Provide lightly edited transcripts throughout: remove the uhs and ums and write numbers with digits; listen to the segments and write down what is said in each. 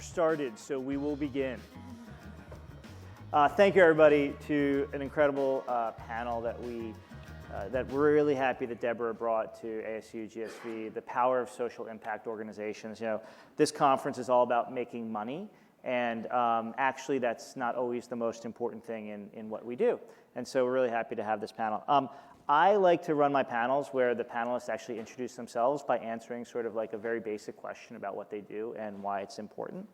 timer started, so we will begin. Thank you, everybody, to an incredible panel that we're really happy that Deborah brought to ASU GSV, the power of social impact organizations. You know, this conference is all about making money, and actually that's not always the most important thing in what we do. And so we're really happy to have this panel. I like to run my panels where the panelists actually introduce themselves by answering sort of like a very basic question about what they do and why it's important.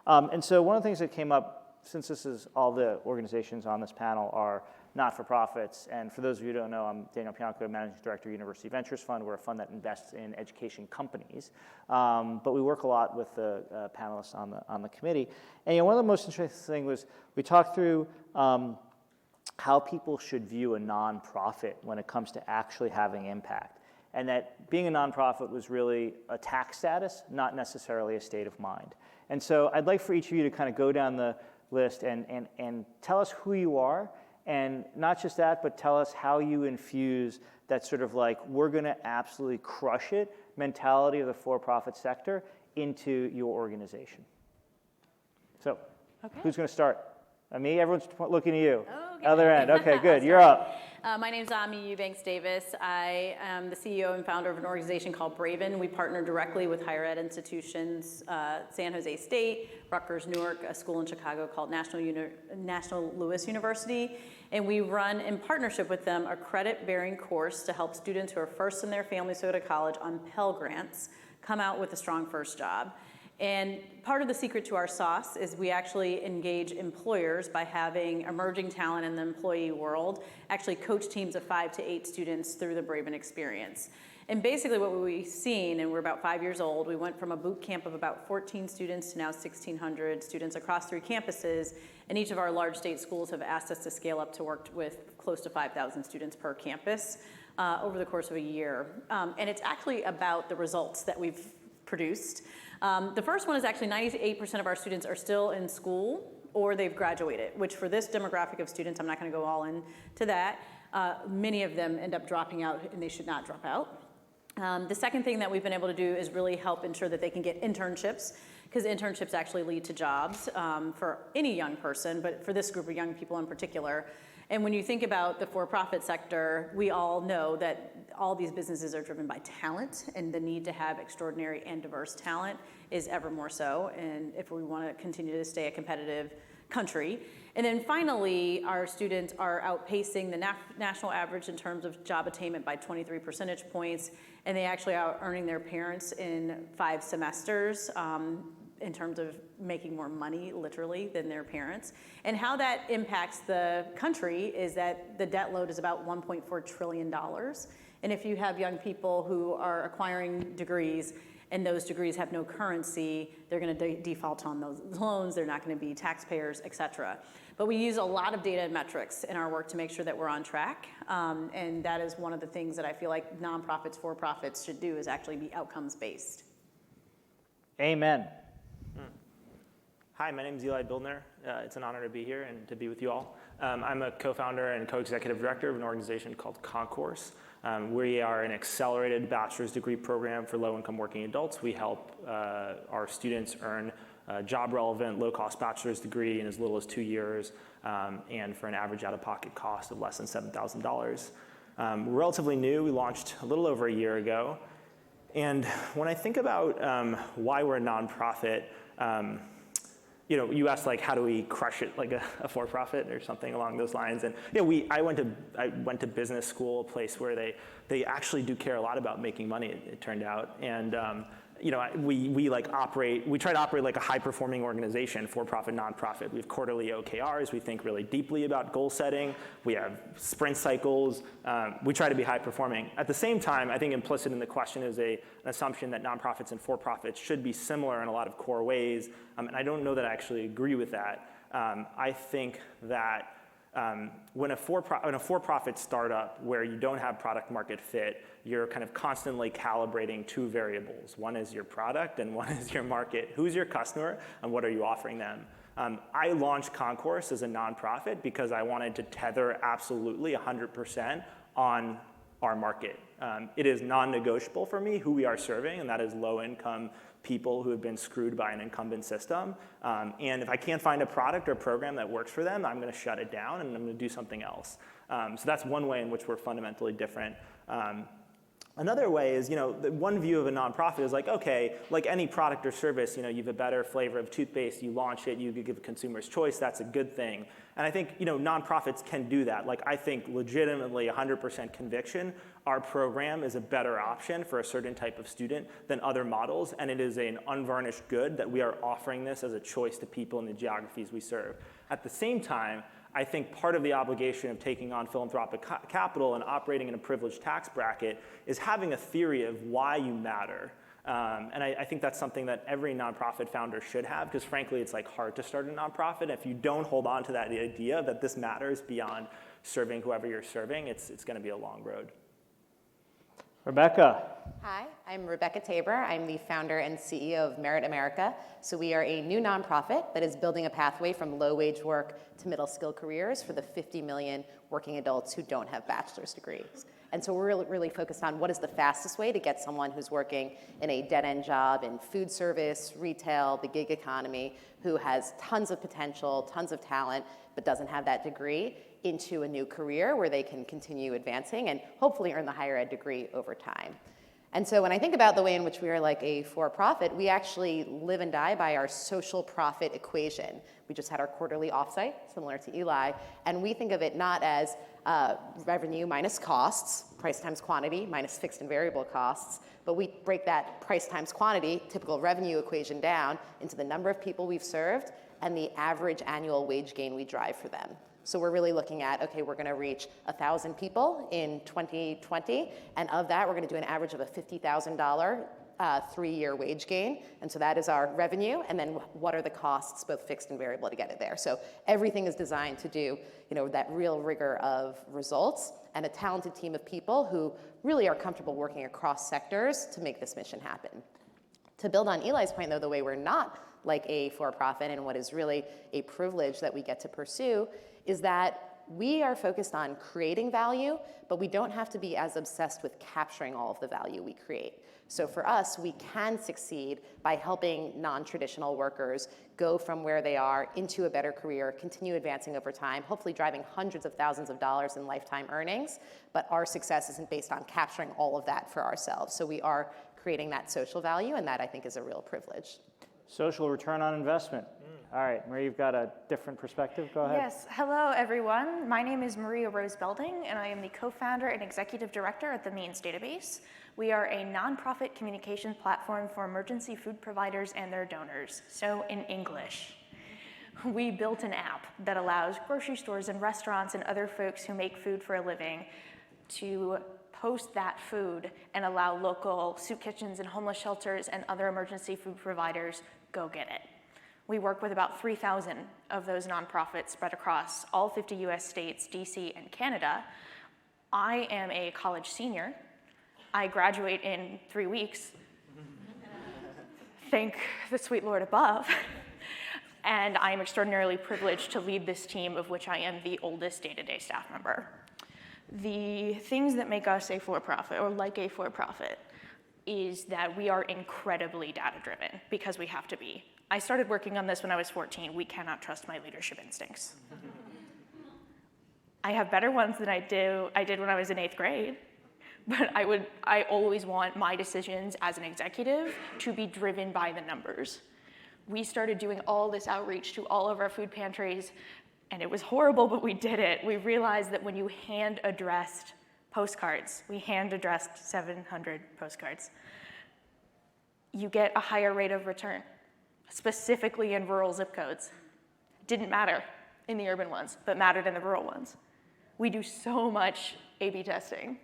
And so one of the things that came up, since this is all the organizations on this panel are not-for-profits, and for those of you who don't know, I'm Daniel Pianko, Managing Director, University Ventures Fund. We're a fund that invests in education companies, but we work a lot with the panelists on the committee. And you know, one of the most interesting things was we talked through how people should view a nonprofit when it comes to actually having impact, and that being a nonprofit was really a tax status, not necessarily a state of mind. And so I'd like for each of you to kind of go down the list and tell us who you are, and not just that, but tell us how you infuse that sort of like, we're gonna absolutely crush it mentality of the for-profit sector into your organization. So, Who's gonna start? Me? Everyone's looking at you. Oh, okay. Other end, okay, good, you're up. My name's Aimee Eubanks Davis. I am the CEO and founder of an organization called Braven. We partner directly with higher ed institutions, San Jose State, Rutgers, Newark, a school in Chicago called National Louis University. And we run in partnership with them a credit-bearing course to help students who are first in their families to go to college on Pell Grants come out with a strong first job. And part of the secret to our sauce is we actually engage employers by having emerging talent in the employee world actually coach teams of 5 to 8 students through the Braven experience. And basically what we've seen, and we're about 5 years old, we went from a boot camp of about 14 students to now 1,600 students across 3 campuses, and each of our large state schools have asked us to scale up to work with close to 5,000 students per campus over the course of a year. And it's actually about the results that we've produced. The first one is actually 98% of our students are still in school or they've graduated, which for this demographic of students, I'm not gonna go all into that, many of them end up dropping out and they should not drop out. The second thing that we've been able to do is really help ensure that they can get internships, because internships actually lead to jobs for any young person, but for this group of young people in particular. And when you think about the for-profit sector, we all know that all these businesses are driven by talent, and the need to have extraordinary and diverse talent is ever more so, and if we want to continue to stay a competitive country. And then finally, our students are outpacing the national average in terms of job attainment by 23 percentage points, and they actually are earning their parents in 5 semesters in terms of making more money, literally, than their parents. And how that impacts the country is that the debt load is about $1.4 trillion. And if you have young people who are acquiring degrees and those degrees have no currency, they're gonna default on those loans, they're not gonna be taxpayers, et cetera. But we use a lot of data and metrics in our work to make sure that we're on track. And that is one of the things that I feel like nonprofits, for-profits should do, is actually be outcomes-based. Amen. Hi, my name is Bildner. It's an honor to be here and to be with you all. I'm a co-founder and co-executive director of an organization called Concourse. We are an accelerated bachelor's degree program for low-income working adults. We help our students earn a job-relevant, low-cost bachelor's degree in as little as 2 years, and for an average out-of-pocket cost of less than $7,000. We're relatively new. We launched a little over a year ago. And when I think about why we're a nonprofit, you know, you asked like, how do we crush it like a for-profit or something along those lines? And you know, I went to business school, a place where they actually do care a lot about making money, it turned out. And you know, we try to operate like a high-performing organization, for-profit, nonprofit. We have quarterly OKRs. We think really deeply about goal setting. We have sprint cycles. We try to be high-performing. At the same time, I think implicit in the question is an assumption that nonprofits and for-profits should be similar in a lot of core ways, and I don't know that I actually agree with that. I think that when a for-profit startup where you don't have product market fit, you're kind of constantly calibrating 2 variables. One is your product and one is your market. Who's your customer and what are you offering them? I launched Concourse as a nonprofit because I wanted to tether absolutely 100% on our market. It is non-negotiable for me who we are serving, and that is low-income people who have been screwed by an incumbent system. And if I can't find a product or program that works for them, I'm going to shut it down and I'm going to do something else. So that's one way in which we're fundamentally different. Another way is, the one view of a nonprofit is like, okay, like any product or service, you have a better flavor of toothpaste, you launch it, you give consumers choice, that's a good thing. And I think, nonprofits can do that. Like, I think legitimately 100% conviction, our program is a better option for a certain type of student than other models, and it is an unvarnished good that we are offering this as a choice to people in the geographies we serve. At the same time, I think part of the obligation of taking on philanthropic capital and operating in a privileged tax bracket is having a theory of why you matter. And I think that's something that every nonprofit founder should have, because frankly, it's like hard to start a nonprofit. If you don't hold on to that idea that this matters beyond serving whoever you're serving, it's going to be a long road. Rebecca. Hi, I'm Rebecca Tabor. I'm the founder and CEO of Merit America. So we are a new nonprofit that is building a pathway from low-wage work to middle-skill careers for the 50 million working adults who don't have bachelor's degrees. And so we're really focused on what is the fastest way to get someone who's working in a dead-end job in food service, retail, the gig economy, who has tons of potential, tons of talent, but doesn't have that degree, into a new career where they can continue advancing and hopefully earn the higher ed degree over time. And so when I think about the way in which we are like a for-profit, we actually live and die by our social profit equation. We just had our quarterly offsite, similar to Eli, and we think of it not as revenue minus costs, price times quantity minus fixed and variable costs, but we break that price times quantity, typical revenue equation, down into the number of people we've served and the average annual wage gain we drive for them. So we're really looking at, okay, we're going to reach 1,000 people in 2020, and of that, we're going to do an average of a $50,000 3-year wage gain. And so that is our revenue, and then what are the costs, both fixed and variable, to get it there. So everything is designed to do, that real rigor of results and a talented team of people who really are comfortable working across sectors to make this mission happen. To build on Eli's point, though, the way we're not like a for-profit and what is really a privilege that we get to pursue is that we are focused on creating value, but we don't have to be as obsessed with capturing all of the value we create. So for us, we can succeed by helping non-traditional workers go from where they are into a better career, continue advancing over time, hopefully driving hundreds of thousands of dollars in lifetime earnings, but our success isn't based on capturing all of that for ourselves. So we are creating that social value, and that I think is a real privilege. Social return on investment. All right, Marie, you've got a different perspective. Go ahead. Yes, hello everyone. My name is Maria Rose Belding, and I am the co-founder and executive director at the Means Database. We are a nonprofit communication platform for emergency food providers and their donors. So in English, we built an app that allows grocery stores and restaurants and other folks who make food for a living to post that food and allow local soup kitchens and homeless shelters and other emergency food providers go get it. We work with about 3,000 of those nonprofits spread across all 50 US states, DC, and Canada. I am a college senior. I graduate in 3 weeks. Thank the sweet Lord above. And I am extraordinarily privileged to lead this team, of which I am the oldest day-to-day staff member. The things that make us a for-profit, or like a for-profit, is that we are incredibly data-driven, because we have to be. I started working on this when I was 14. We cannot trust my leadership instincts. I have better ones than I did when I was in 8th grade, but I always want my decisions as an executive to be driven by the numbers. We started doing all this outreach to all of our food pantries, and it was horrible, but we did it. We realized that when you hand-addressed postcards, we hand-addressed 700 postcards, you get a higher rate of return, specifically in rural zip codes. Didn't matter in the urban ones, but mattered in the rural ones. We do so much A/B testing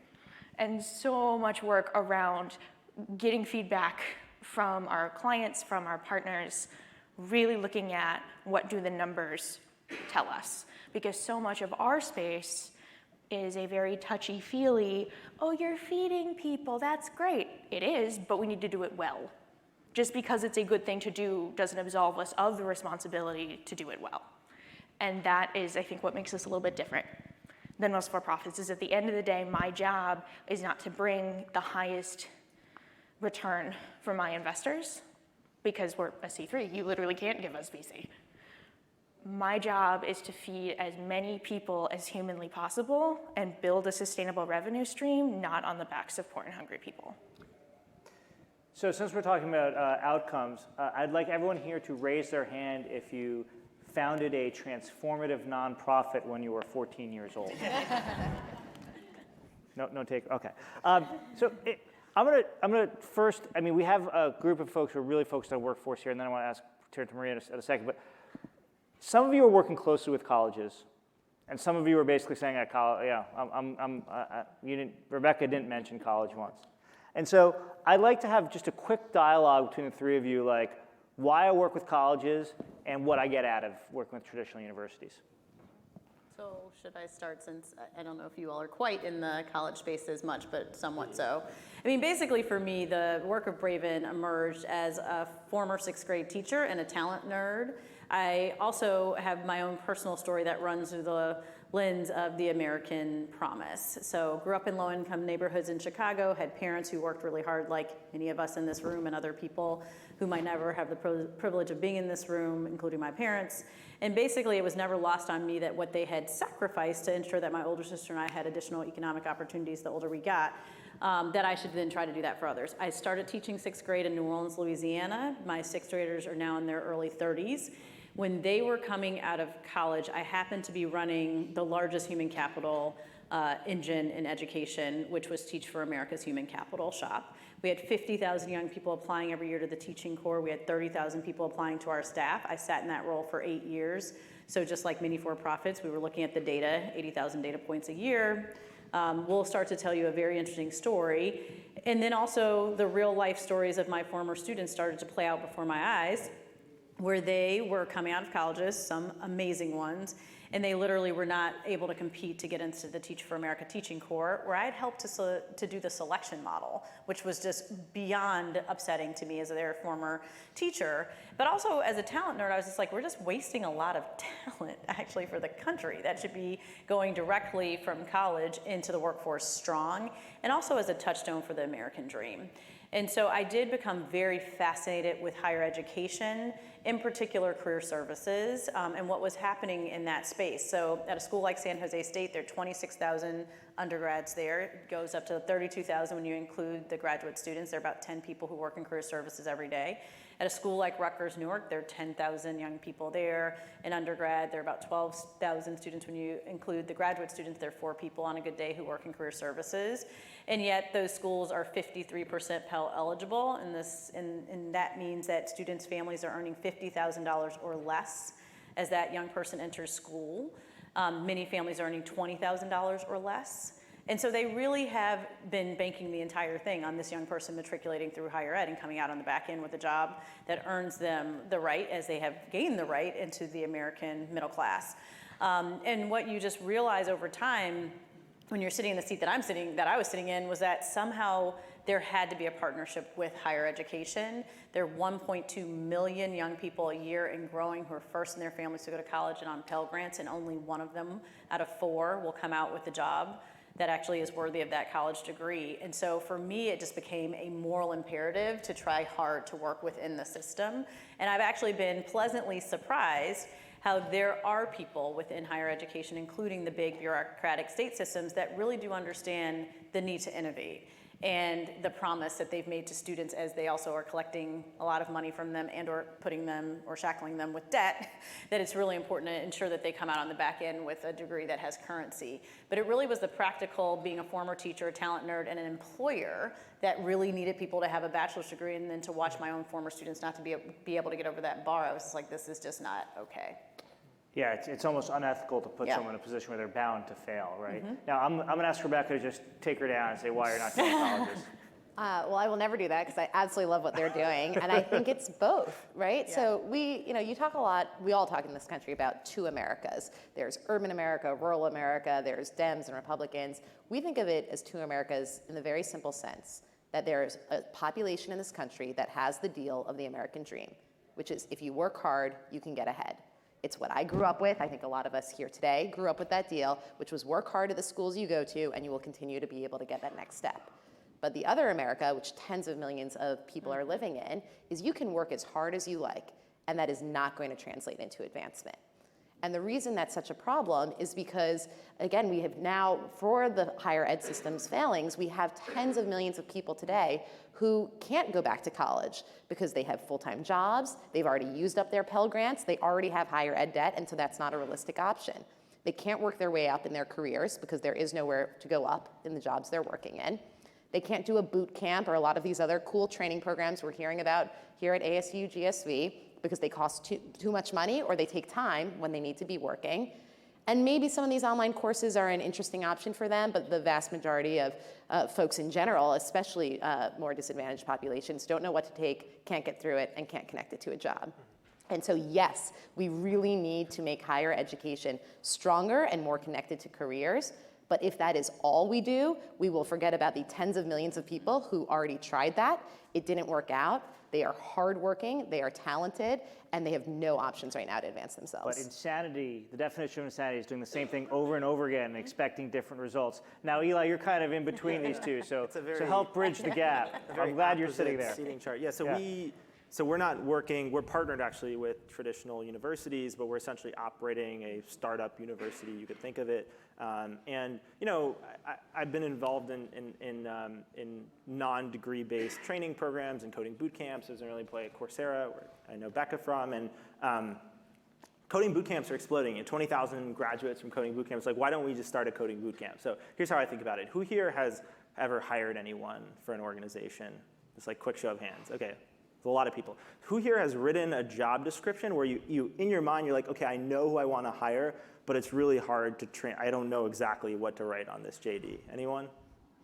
and so much work around getting feedback from our clients, from our partners, really looking at what do the numbers tell us. Because so much of our space is a very touchy-feely, oh, you're feeding people, that's great. It is, but we need to do it well. Just because it's a good thing to do doesn't absolve us of the responsibility to do it well. And that is, I think, what makes us a little bit different. than most for-profits is at the end of the day, my job is not to bring the highest return for my investors because we're a C3. You literally can't give us VC. My job is to feed as many people as humanly possible and build a sustainable revenue stream, not on the backs of poor and hungry people. So since we're talking about outcomes, I'd like everyone here to raise their hand if you founded a transformative nonprofit when you were 14 years old. No take, okay. I'm gonna first, I mean, we have a group of folks who are really focused on workforce here, and then I want to turn to Maria in a second, but some of you are working closely with colleges, and some of you are basically saying at college, yeah, Rebecca didn't mention college once. And so I'd like to have just a quick dialogue between the three of you, like why I work with colleges and what I get out of working with traditional universities. So should I start, since I don't know if you all are quite in the college space as much, but somewhat so. I mean, basically for me, the work of Braven emerged as a former 6th grade teacher and a talent nerd. I also have my own personal story that runs through the lens of the American promise. So grew up in low-income neighborhoods in Chicago, had parents who worked really hard, like many of us in this room and other people who might never have the privilege of being in this room, including my parents. And basically, it was never lost on me that what they had sacrificed to ensure that my older sister and I had additional economic opportunities the older we got, that I should then try to do that for others. I started teaching 6th grade in New Orleans, Louisiana. My 6th graders are now in their early 30s. When they were coming out of college, I happened to be running the largest human capital engine in education, which was Teach for America's Human Capital Shop. We had 50,000 young people applying every year to the teaching corps. We had 30,000 people applying to our staff. I sat in that role for 8 years. So just like many for-profits, we were looking at the data, 80,000 data points a year. We'll start to tell you a very interesting story. And then also the real life stories of my former students started to play out before my eyes, where they were coming out of colleges, some amazing ones, and they literally were not able to compete to get into the Teach for America teaching corps, where I had helped to do the selection model, which was just beyond upsetting to me as their former teacher. But also as a talent nerd, I was just like, we're just wasting a lot of talent actually for the country that should be going directly from college into the workforce strong, and also as a touchstone for the American dream. And so I did become very fascinated with higher education, in particular career services, and what was happening in that space. So at a school like San Jose State, there are 26,000 undergrads there. It goes up to 32,000 when you include the graduate students. There are about 10 people who work in career services every day. At a school like Rutgers, Newark, there are 10,000 young people there. In undergrad, there are about 12,000 students when you include the graduate students. There are 4 people on a good day who work in career services. And yet those schools are 53% Pell eligible, and that means that students' families are earning $50,000 or less as that young person enters school. Many families are earning $20,000 or less. And so they really have been banking the entire thing on this young person matriculating through higher ed and coming out on the back end with a job that earns them the right, as they have gained the right, into the American middle class. And what you just realize over time when you're sitting in the seat that I was sitting in, was that somehow there had to be a partnership with higher education. There are 1.2 million young people a year and growing who are first in their families to go to college and on Pell Grants, and only one of them out of 4 will come out with a job that actually is worthy of that college degree. And so for me, it just became a moral imperative to try hard to work within the system. And I've actually been pleasantly surprised how there are people within higher education, including the big bureaucratic state systems, that really do understand the need to innovate and the promise that they've made to students, as they also are collecting a lot of money from them and or putting them or shackling them with debt, that it's really important to ensure that they come out on the back end with a degree that has currency. But it really was the practical, being a former teacher, a talent nerd, and an employer that really needed people to have a bachelor's degree, and then to watch my own former students not to be able to get over that bar. I was just like, this is just not okay. Yeah, it's almost unethical to put someone in a position where they're bound to fail, right? Mm-hmm. Now, I'm going to ask Rebecca to just take her down and say why you're not taking colleges. Well, I will never do that because I absolutely love what they're doing, and I think it's both, right? Yeah. So you talk a lot, we all talk in this country about 2 Americas. There's urban America, rural America, there's Dems and Republicans. We think of it as 2 Americas in the very simple sense that there's a population in this country that has the deal of the American dream, which is if you work hard, you can get ahead. It's what I grew up with. I think a lot of us here today grew up with that deal, which was work hard at the schools you go to, and you will continue to be able to get that next step. But the other America, which tens of millions of people are living in, is you can work as hard as you like, and that is not going to translate into advancement. And the reason that's such a problem is because, again, we have now, for the higher ed system's failings, we have tens of millions of people today who can't go back to college because they have full-time jobs, they've already used up their Pell Grants, they already have higher ed debt, and so that's not a realistic option. They can't work their way up in their careers because there is nowhere to go up in the jobs they're working in. They can't do a boot camp or a lot of these other cool training programs we're hearing about here at ASU GSV because they cost too much money or they take time when they need to be working. And maybe some of these online courses are an interesting option for them, but the vast majority of folks in general, especially more disadvantaged populations, don't know what to take, can't get through it, and can't connect it to a job. And so yes, we really need to make higher education stronger and more connected to careers. But if that is all we do, we will forget about the tens of millions of people who already tried that. It didn't work out. They are hardworking, they are talented, and they have no options right now to advance themselves. But insanity, the definition of insanity is doing the same thing over and over again and expecting different results. Now, Eli, you're kind of in between these two, so help bridge the gap. I'm glad you're sitting there. Seating chart. Yeah, so we're not working, we're partnered actually with traditional universities, but we're essentially operating a startup university, you could think of it. And I've been involved in non-degree based training programs and coding boot camps. Doesn't really play at Coursera, where I know Becca from, and coding boot camps are exploding. 20,000 graduates from coding boot camps. Like, why don't we just start a coding boot camp? So here's how I think about it. Who here has ever hired anyone for an organization? Just like quick show of hands. Okay. A lot of people. Who here has written a job description where you in your mind, you're like, okay, I know who I want to hire, but it's really hard to train. I don't know exactly what to write on this JD. Anyone?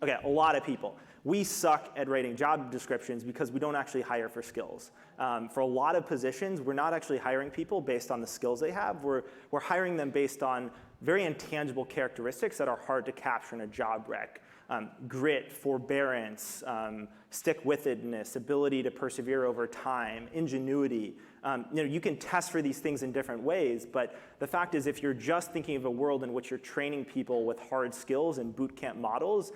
Okay, a lot of people. We suck at writing job descriptions because we don't actually hire for skills. For a lot of positions, we're not actually hiring people based on the skills they have. We're hiring them based on very intangible characteristics that are hard to capture in a job rec. Grit, forbearance, stick-with-itness, ability to persevere over time, ingenuity. You can test for these things in different ways, but the fact is if you're just thinking of a world in which you're training people with hard skills and boot camp models,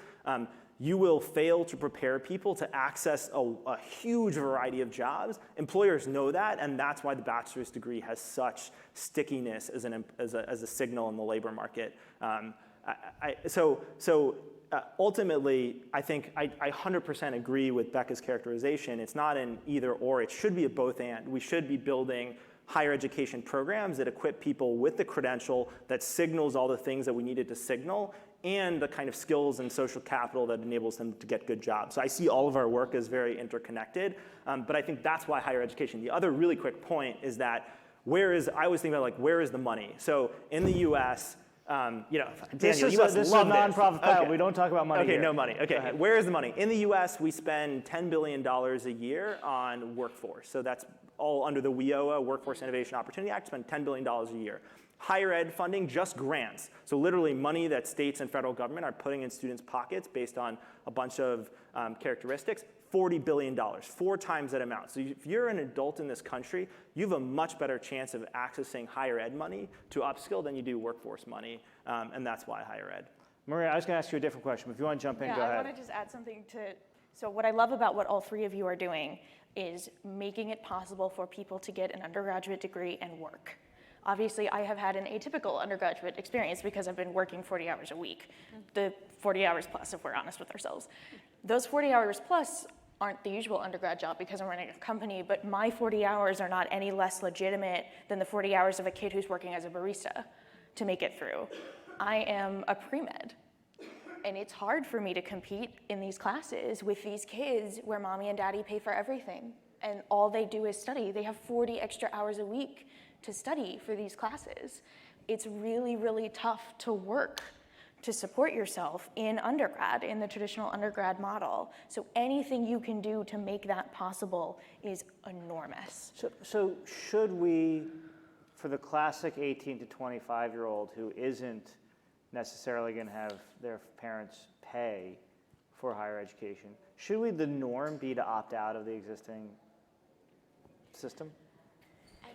you will fail to prepare people to access a huge variety of jobs. Employers know that, and that's why the bachelor's degree has such stickiness as a signal in the labor market. Ultimately, I think I 100% agree with Becca's characterization. It's not an either or, it should be a both and. We should be building higher education programs that equip people with the credential that signals all the things that we needed to signal and the kind of skills and social capital that enables them to get good jobs. So I see all of our work as very interconnected, but I think that's why higher education. The other really quick point is that I always think about where is the money? So in the US, Daniel, this is a nonprofit panel. Okay. We don't talk about money Okay, here. no money. Okay, where is the money? In the US, we spend $10 billion a year on workforce. So that's all under the WIOA, Workforce Innovation Opportunity Act, spend $10 billion a year. Higher ed funding, just grants. So literally money that states and federal government are putting in students' pockets based on a bunch of characteristics, $40 billion, 4 times that amount. So if you're an adult in this country, you have a much better chance of accessing higher ed money to upskill than you do workforce money, and that's why higher ed. Maria, I was going to ask you a different question, but if you want to jump in, go ahead. I want to just add something so what I love about what all 3 of you are doing is making it possible for people to get an undergraduate degree and work. Obviously, I have had an atypical undergraduate experience because I've been working 40 hours a week, the 40 hours plus, if we're honest with ourselves. Those 40 hours plus aren't the usual undergrad job because I'm running a company, but my 40 hours are not any less legitimate than the 40 hours of a kid who's working as a barista to make it through. I am a pre-med, and it's hard for me to compete in these classes with these kids where mommy and daddy pay for everything, and all they do is study. They have 40 extra hours a week to study for these classes. It's really, really tough to work to support yourself in undergrad, in the traditional undergrad model. So anything you can do to make that possible is enormous. So should we, for the classic 18 to 25-year-old who isn't necessarily going to have their parents pay for higher education, should the norm be to opt out of the existing system?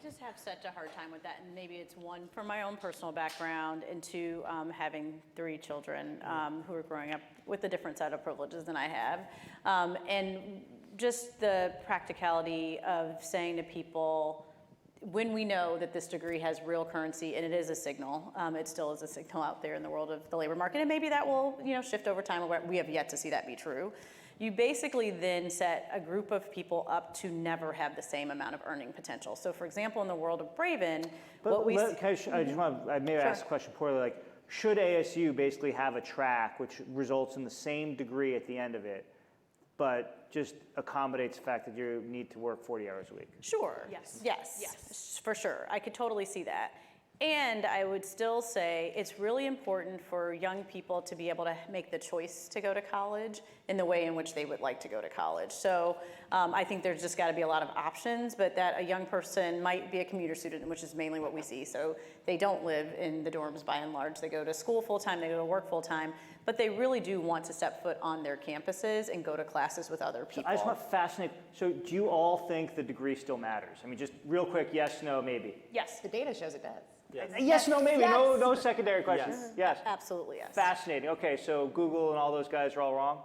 just have such a hard time with that, and maybe it's one, from my own personal background, and two, having 3 children who are growing up with a different set of privileges than I have. And just the practicality of saying to people, when we know that this degree has real currency, and it is a signal, it still is a signal out there in the world of the labor market, and maybe that will, shift over time. We have yet to see that be true. You basically then set a group of people up to never have the same amount of earning potential. So, for example, in the world of Braven, I just want to maybe ask a question poorly. Like, should ASU basically have a track which results in the same degree at the end of it, but just accommodates the fact that you need to work 40 hours a week? Sure. Yes, for sure. I could totally see that. And I would still say it's really important for young people to be able to make the choice to go to college in the way in which they would like to go to college. So I think there's just got to be a lot of options, but that a young person might be a commuter student, which is mainly what we see. So they don't live in the dorms by and large. They go to school full-time, they go to work full-time, but they really do want to step foot on their campuses and go to classes with other people. So I just want to fascinate. So do you all think the degree still matters? I mean, just real quick, yes, no, maybe. Yes. The data shows it does. Yes, no, maybe. Yes. No secondary questions. Yes. Absolutely, yes. Fascinating. Okay, so Google and all those guys are all wrong?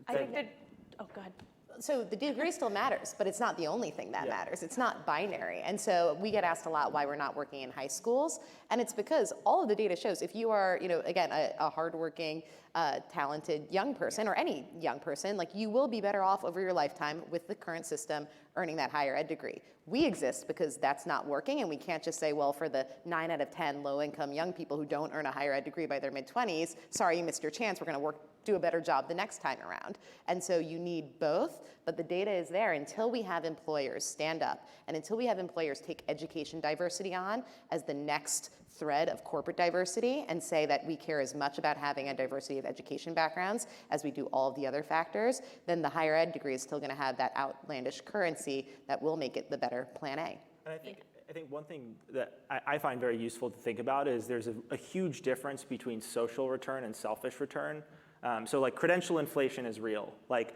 I think that, oh, go ahead. So the degree still matters, but it's not the only thing that matters. It's not binary. And so we get asked a lot why we're not working in high schools. And it's because all of the data shows if you are, again, a hardworking, talented young person or any young person, like you will be better off over your lifetime with the current system earning that higher ed degree. We exist because that's not working, and we can't just say, well, for the 9 out of 10 low-income young people who don't earn a higher ed degree by their mid-20s, sorry, you missed your chance, we're gonna do a better job the next time around. And so you need both, but the data is there until we have employers stand up and until we have employers take education diversity on as the next thread of corporate diversity and say that we care as much about having a diversity of education backgrounds as we do all of the other factors, then the higher ed degree is still gonna have that outlandish currency that will make it the better plan A. And I think one thing that I find very useful to think about is there's a huge difference between social return and selfish return. So like credential inflation is real. Like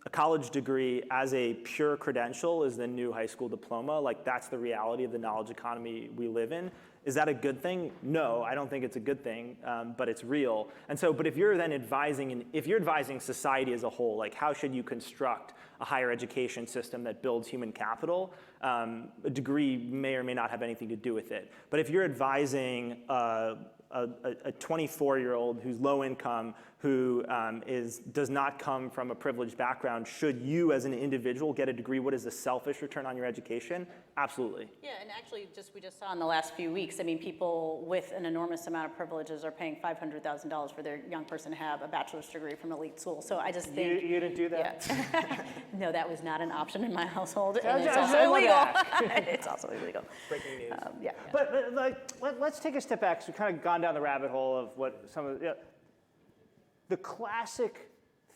a college degree as a pure credential is the new high school diploma. Like that's the reality of the knowledge economy we live in. Is that a good thing? No, I don't think it's a good thing, but it's real. And so, but if you're then if you're advising society as a whole, like how should you construct a higher education system that builds human capital, a degree may or may not have anything to do with it. But if you're advising a 24-year-old who's low income, who does not come from a privileged background, should you as an individual get a degree? What is the selfish return on your education? Absolutely. Yeah, and actually we just saw in the last few weeks, I mean, people with an enormous amount of privileges are paying $500,000 for their young person to have a bachelor's degree from elite school. So I just think— You didn't do that? Yeah. No, that was not an option in my household, and it's I also love illegal. that. It's also illegal. Breaking news. Yeah. But let's take a step back, because we've kind of gone down the rabbit hole of what some of the classic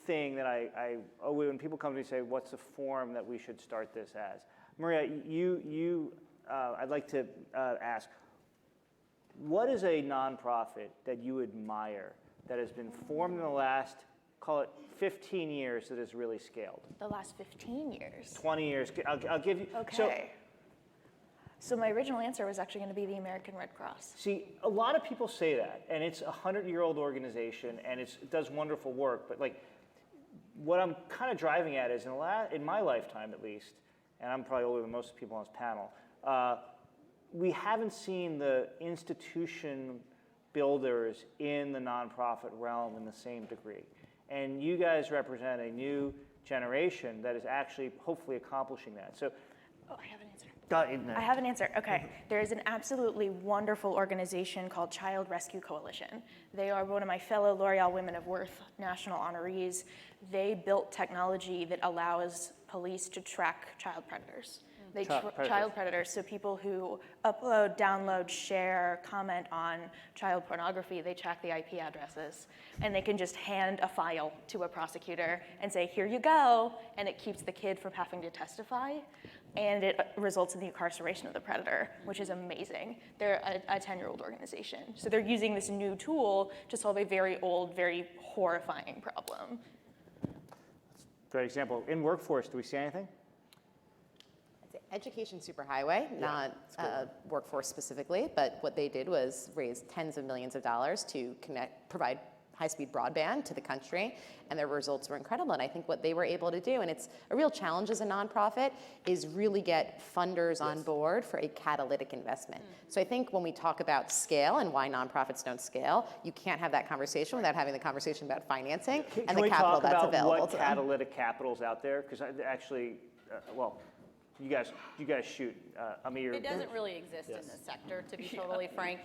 thing that when people come to me and say, what's the form that we should start this as? Maria, I'd like to ask, what is a nonprofit that you admire that has been formed in the last, call it 15 years, that has really scaled? The last 15 years. 20 years. I'll give you. Okay. So my original answer was actually going to be the American Red Cross. See, a lot of people say that, and it's a 100-year-old organization, and it does wonderful work. But like, what I'm kind of driving at is, in my lifetime at least, and I'm probably older than most people on this panel, we haven't seen the institution builders in the nonprofit realm in the same degree. And you guys represent a new generation that is actually hopefully accomplishing that. So, Oh, I have an answer. I I have an answer. Okay. There is an absolutely wonderful organization called Child Rescue Coalition. They are one of my fellow L'Oreal Women of Worth national honorees. They built technology that allows police to track child predators. Child predators, so people who upload, download, share, comment on child pornography, they track the IP addresses. And they can just hand a file to a prosecutor and say, here you go, and it keeps the kid from having to testify. And it results in the incarceration of the predator, which is amazing. They're a 10-year-old organization. So they're using this new tool to solve a very old, very horrifying problem. Great example. In workforce, do we see anything? Education Superhighway, not workforce specifically, but what they did was raise tens of millions of dollars to provide high-speed broadband to the country, and their results were incredible. And I think what they were able to do, and it's a real challenge as a nonprofit, is really get funders on board for a catalytic investment. So I think when we talk about scale and why nonprofits don't scale, you can't have that conversation without having the conversation about financing and the capital that's available to them. Can we talk about what catalytic capital's out there? Because actually, well, you guys shoot. Aimee, It doesn't really exist in this sector, to be totally frank.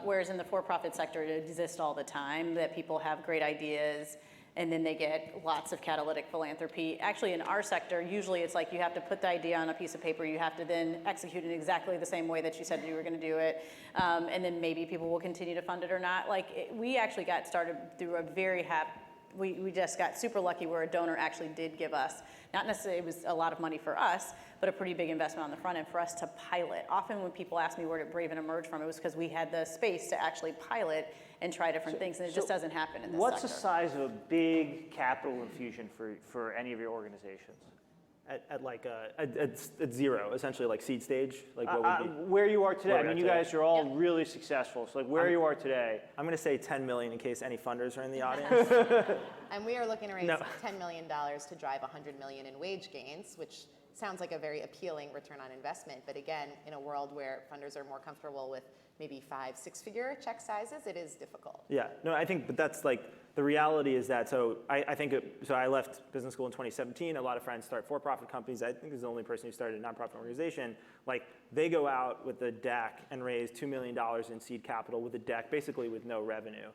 Whereas in the for-profit sector, it exists all the time, that people have great ideas and then they get lots of catalytic philanthropy. Actually, in our sector, usually it's like you have to put the idea on a piece of paper, you have to then execute it exactly the same way that you said you were gonna do it, and then maybe people will continue to fund it or not. We actually got started through a very we just got super lucky where a donor actually did give us, not necessarily it was a lot of money for us, but a pretty big investment on the front end for us to pilot. Often when people ask me where did Braven emerge from, it was because we had the space to actually pilot and try different things, and it just doesn't happen in this What's sector. the size of a big capital infusion for any of your organizations? At zero, essentially, like seed stage, like what would be? Where you are today. Where I we're mean, at you today. guys are all really successful. So where you are today. I'm going to say 10 million in case any funders are in the audience. And we are looking to raise No. $10 million to drive $100 million in wage gains, which sounds like a very appealing return on investment. But again, in a world where funders are more comfortable with maybe 5-6-figure check sizes, it is difficult. Yeah, no, I think, but that's like, the reality is that, so I left business school in 2017. A lot of friends start for-profit companies. I think this is the only person who started a nonprofit organization. Like, they go out with a deck and raise $2 million in seed capital with a deck, basically with no revenue.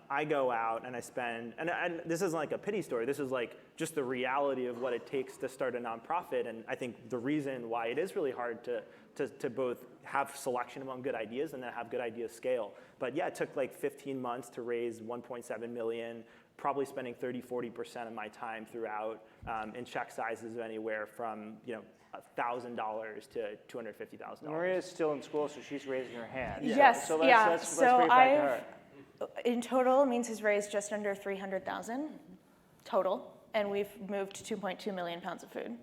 I go out and I spend, and this isn't like a pity story, this is like just the reality of what it takes to start a nonprofit, and I think the reason why it is really hard to both have selection among good ideas and then have good ideas scale. But yeah, it took like 15 months to raise 1.7 million, probably spending 30-40% of my time throughout in check sizes of anywhere from $1,000 to $250,000. Maria's still in school, so she's raising her hand. Yes, So yeah. let's bring it back to her. In total, Means has raised just under 300,000 total, and we've moved 2.2 million pounds of food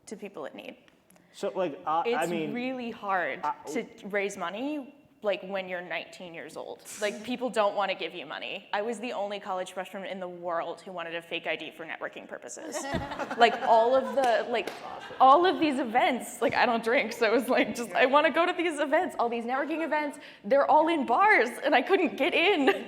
to people in need. So like, It's really hard to raise money like when you're 19 years old. Like, people don't want to give you money. I was the only college freshman in the world who wanted a fake ID for networking purposes. Like all of these events, like I don't drink, so it was like just I want to go to these events, all these networking events, they're all in bars and I couldn't get in.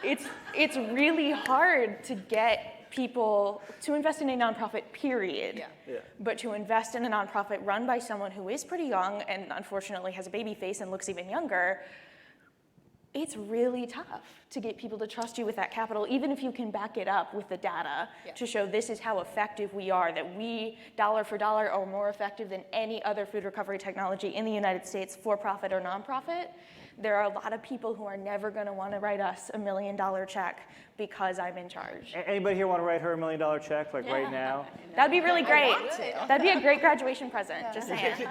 It's really hard to get people to invest in a nonprofit, period. Yeah. But to invest in a nonprofit run by someone who is pretty young and unfortunately has a baby face and looks even younger, it's really tough to get people to trust you with that capital, even if you can back it up with the data to show this is how effective we are, that we, dollar for dollar, are more effective than any other food recovery technology in the United States, for profit or nonprofit. There are a lot of people who are never going to want to write us $1 million check because I'm in charge. Anybody here want to write her $1 million check like right now? That'd be really great. want to. That'd be a great graduation present, just saying.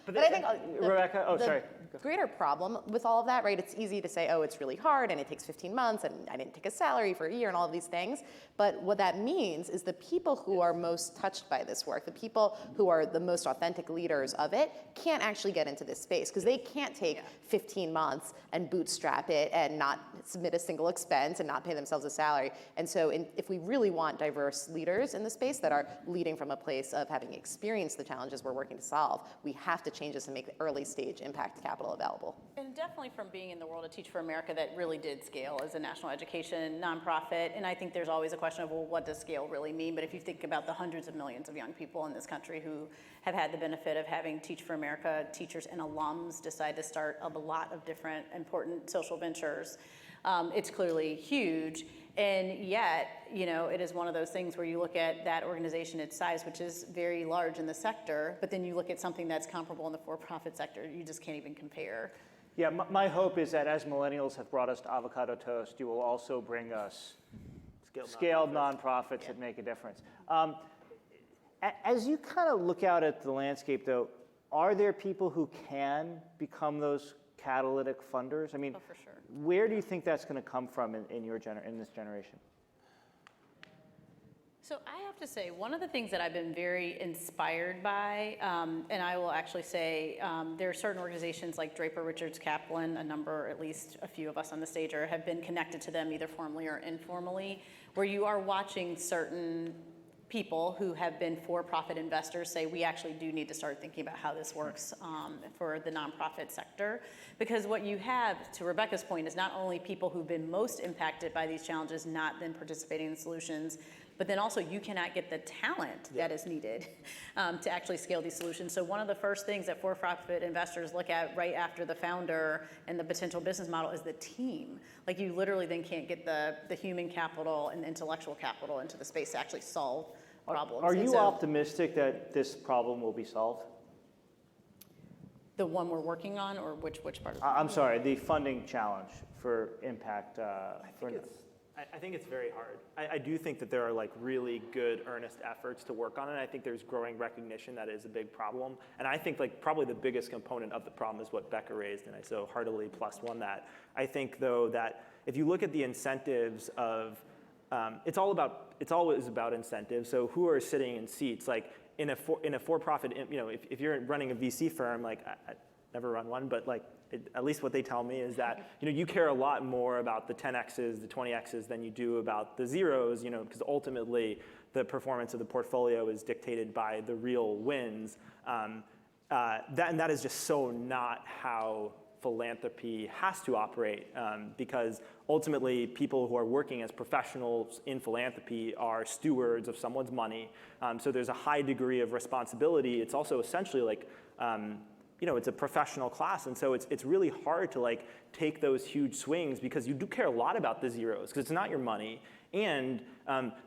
But I think Rebecca, sorry. The greater problem with all of that, right? It's easy to say, oh, it's really hard and it takes 15 months and I didn't take a salary for a year and all of these things. But what that means is the people who are most touched by this work, the people who are the most authentic leaders of it, can't actually get into this space because they can't take 15 months and bootstrap it and not submit a single expense and not pay themselves a salary. And so if we really want diverse leaders in the space that are leading from a place of having experienced the challenges we're working to solve, we have to change this and make the early stage impact capital available. And definitely from being in the world of Teach for America that really did scale as a national education nonprofit. And I think there's always a question of, well, what does scale really mean? But if you think about the hundreds of millions of young people in this country who have had the benefit of having Teach for America teachers and alums decide to start a lot of different important social ventures, it's clearly huge. And yet, it is one of those things where you look at that organization, its size, which is very large in the sector, but then you look at something that's comparable in the for-profit sector, you just can't even compare. Yeah, my hope is that as millennials have brought us to avocado toast, you will also bring us scaled nonprofits that make a difference. As you kind of look out at the landscape, though, are there people who can become those catalytic funders? I mean, For sure. Where do you think that's going to come from in this generation? So I have to say, one of the things that I've been very inspired by, and I will actually say there are certain organizations like Draper Richards Kaplan, at least a few of us on the stage have been connected to them either formally or informally, where you are watching certain people who have been for-profit investors say we actually do need to start thinking about how this works for the nonprofit sector. Because what you have, to Rebecca's point, is not only people who've been most impacted by these challenges not then participating in solutions, but then also you cannot get the talent that is needed to actually scale these solutions. So one of the first things that for-profit investors look at right after the founder and the potential business model is the team. Like you literally then can't get the human capital and the intellectual capital into the space to actually solve problems. Are you optimistic that this problem will be solved? The one we're working on, or which part? I'm sorry, the funding challenge for impact. I think it's very hard. I do think that there are like really good, earnest efforts to work on it. I think there's growing recognition that it is a big problem. And I think like probably the biggest component of the problem is what Becca raised, and I so heartily +1 that. I think though that if you look at the incentives of, it's always about incentives. So who are sitting in seats? Like in a for-profit, if you're running a VC firm, like I never run one, but like at least what they tell me is that you care a lot more about the 10x's, the 20x's than you do about the zeros, because ultimately the performance of the portfolio is dictated by the real wins. And that is just so not how philanthropy has to operate, because ultimately people who are working as professionals in philanthropy are stewards of someone's money. So there's a high degree of responsibility. It's also essentially like, it's a professional class, and so it's really hard to like take those huge swings because you do care a lot about the zeros because it's not your money. And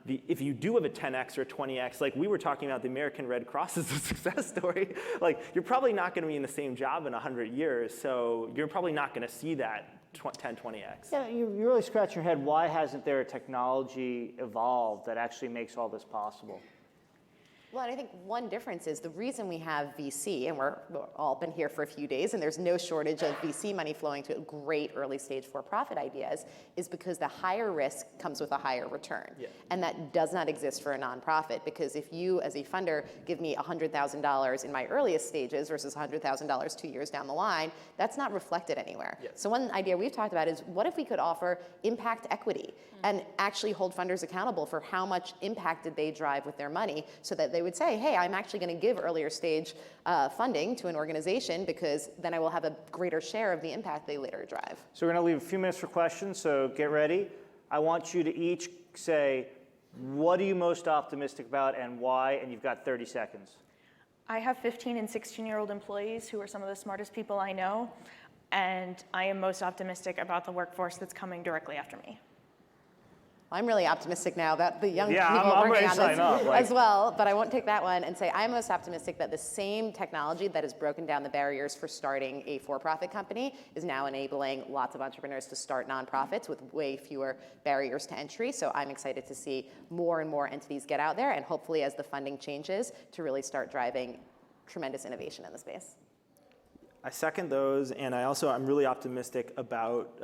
if you do have a 10x or 20x, like we were talking about the American Red Cross as a success story, like you're probably not going to be in the same job in 100 years, so you're probably not going to see that 10, 20x. Yeah, you really scratch your head. Why hasn't there a technology evolved that actually makes all this possible? Well, and I think one difference is the reason we have VC, and we've all been here for a few days, and there's no shortage of VC money flowing to great early stage for-profit ideas, is because the higher risk comes with a higher return. Yeah. And that does not exist for a nonprofit, because if you, as a funder, give me $100,000 in my earliest stages versus $100,000 2 years down the line, that's not reflected anywhere. Yeah. So one idea we've talked about is, what if we could offer impact equity and actually hold funders accountable for how much impact did they drive with their money, so that they would say, hey, I'm actually going to give earlier stage funding to an organization because then I will have a greater share of the impact they later drive. So we're going to leave a few minutes for questions, so get ready. I want you to each say, what are you most optimistic about and why? And you've got 30 seconds. I have 15 and 16-year-old employees who are some of the smartest people I know, and I am most optimistic about the workforce that's coming directly after me. I'm really optimistic now about the young people I'm working ready on to this sign up, as well, but I won't take that one and say I'm most optimistic that the same technology that has broken down the barriers for starting a for-profit company is now enabling lots of entrepreneurs to start nonprofits with way fewer barriers to entry. So I'm excited to see more and more entities get out there, and hopefully as the funding changes, to really start driving tremendous innovation in the space. I second those, and I'm really optimistic about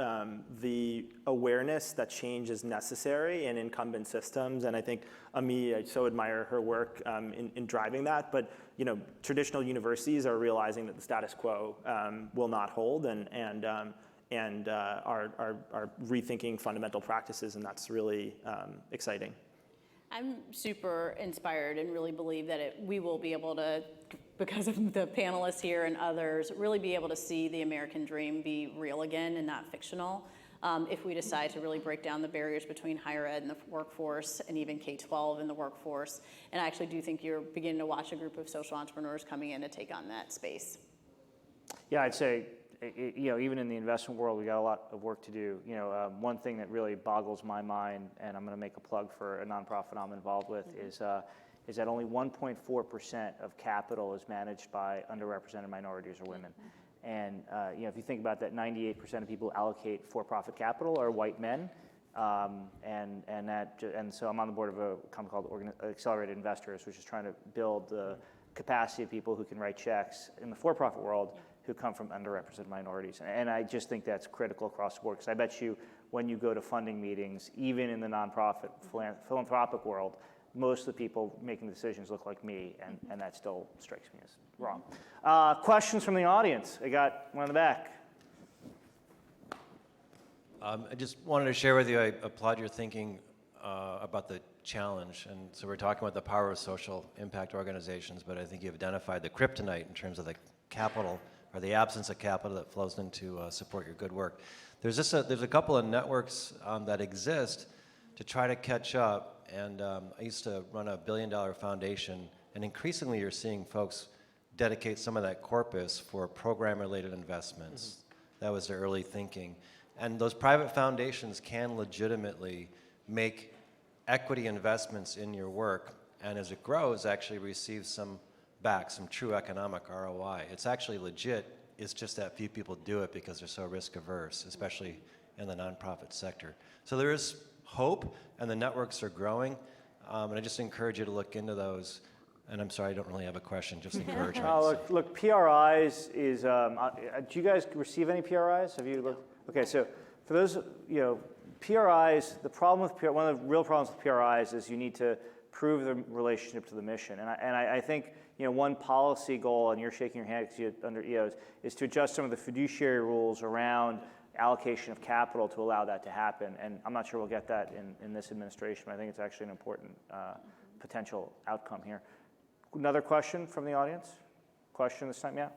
the awareness that change is necessary in incumbent systems, and I think Aimee, I so admire her work in driving that, but traditional universities are realizing that the status quo will not hold, and are rethinking fundamental practices, and that's really exciting. I'm super inspired and really believe that we will be able to, because of the panelists here and others, really be able to see the American dream be real again and not fictional. If we decide to really break down the barriers between higher ed and the workforce, and even K-12 in the workforce. And I actually do think you're beginning to watch a group of social entrepreneurs coming in to take on that space. Yeah, I'd say, even in the investment world, we got a lot of work to do. One thing that really boggles my mind, and I'm going to make a plug for a nonprofit I'm involved with, is that only 1.4% of capital is managed by underrepresented minorities or women. And if you think about that, 98% of people who allocate for-profit capital are white men. And so I'm on the board of a company called Accelerated Investors, which is trying to build the capacity of people who can write checks in the for-profit world who come from underrepresented minorities. And I just think that's critical across the board, because I bet you when you go to funding meetings, even in the nonprofit philanthropic world, most of the people making the decisions look like me, and that still strikes me as wrong. Questions from the audience? I got one in the back. I just wanted to share with you, I applaud your thinking about the challenge. And so we're talking about the power of social impact organizations, but I think you've identified the kryptonite in terms of the capital or the absence of capital that flows into support your good work. There's a couple of networks that exist to try to catch up. And I used to run a $1 billion foundation, and increasingly you're seeing folks dedicate some of that corpus for program-related investments. Mm-hmm. That was their early thinking. And those private foundations can legitimately make equity investments in your work, and as it grows, actually receive some true economic ROI. It's actually legit. It's just that few people do it because they're so risk averse, especially in the nonprofit sector. So there is hope, and the networks are growing, and I just encourage you to look into those. And I'm sorry, I don't really have a question, just encouragement. Look, PRIs is, do you guys receive any PRIs? Have you looked? Okay, so for those, PRIs, one of the real problems with PRIs is you need to prove the relationship to the mission. And I think, one policy goal, and you're shaking your head because you're under EOs, is to adjust some of the fiduciary rules around allocation of capital to allow that to happen. And I'm not sure we'll get that in this administration, but I think it's actually an important potential outcome here. Another question from the audience? Question this time, yeah?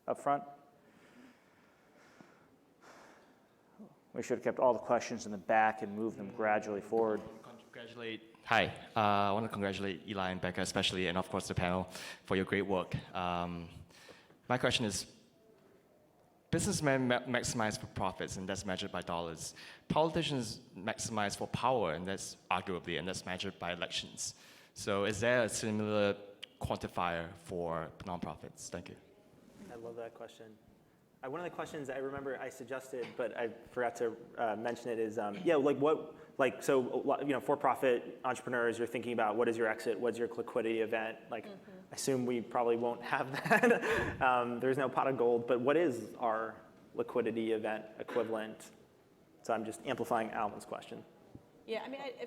Up front? We should have kept all the questions in the back and moved them gradually forward. Hi, I want to congratulate Eli and Becca especially, and of course the panel, for your great work. My question is, businessmen maximize for profits, and that's measured by dollars. Politicians maximize for power, and that's measured by elections. So is there a similar quantifier for nonprofits? Thank you. I love that question. One of the questions I remember I suggested, but I forgot to mention it, is for-profit entrepreneurs, you're thinking about what is your exit, what's your liquidity event. I assume we probably won't have that. There's no pot of gold, but what is our liquidity event equivalent? So I'm just amplifying Alvin's question. Yeah,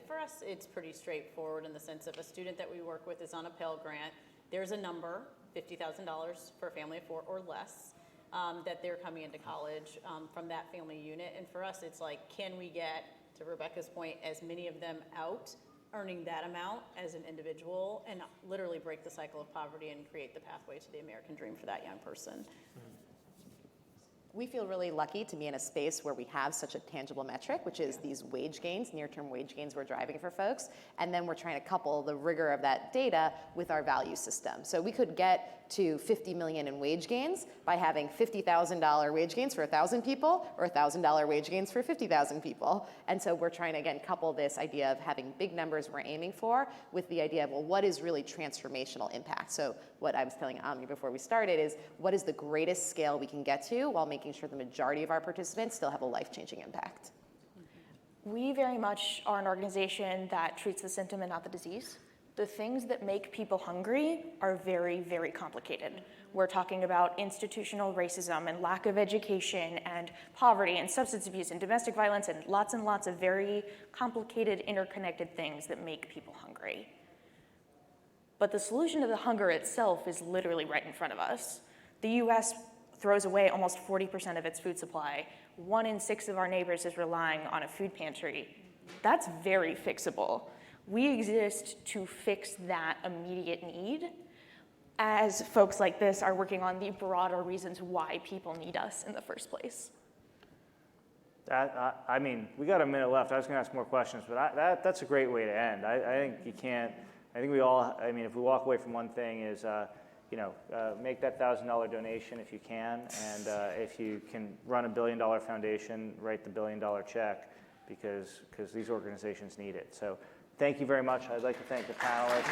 for us, it's pretty straightforward in the sense of a student that we work with is on a Pell Grant. There's a number, $50,000 for a family of 4 or less. That they're coming into college from that family unit. And for us, it's like, can we get, to Rebecca's point, as many of them out earning that amount as an individual and literally break the cycle of poverty and create the pathway to the American dream for that young person. Mm-hmm. We feel really lucky to be in a space where we have such a tangible metric, which is these wage gains, near-term wage gains we're driving for folks. And then we're trying to couple the rigor of that data with our value system. So we could get to 50 million in wage gains by having $50,000 wage gains for 1,000 people or $1,000 wage gains for 50,000 people. And so we're trying to, again, couple this idea of having big numbers we're aiming for with the idea of, well, what is really transformational impact? So what I was telling Aimee before we started is, what is the greatest scale we can get to while making sure the majority of our participants still have a life-changing impact? We very much are an organization that treats the symptom and not the disease. The things that make people hungry are very, very complicated. We're talking about institutional racism and lack of education and poverty and substance abuse and domestic violence and lots of very complicated, interconnected things that make people hungry. But the solution to the hunger itself is literally right in front of us. The US throws away almost 40% of its food supply. 1 in 6 of our neighbors is relying on a food pantry. That's very fixable. We exist to fix that immediate need as folks like this are working on the broader reasons why people need us in the first place. We got a minute left. I was going to ask more questions, but that's a great way to end. I think you can't, I think we all, if we walk away from one thing is, make that $1,000 donation if you can, and if you can run a $1 billion foundation, write the $1 billion check, because these organizations need it. So thank you very much. I'd like to thank the panelists.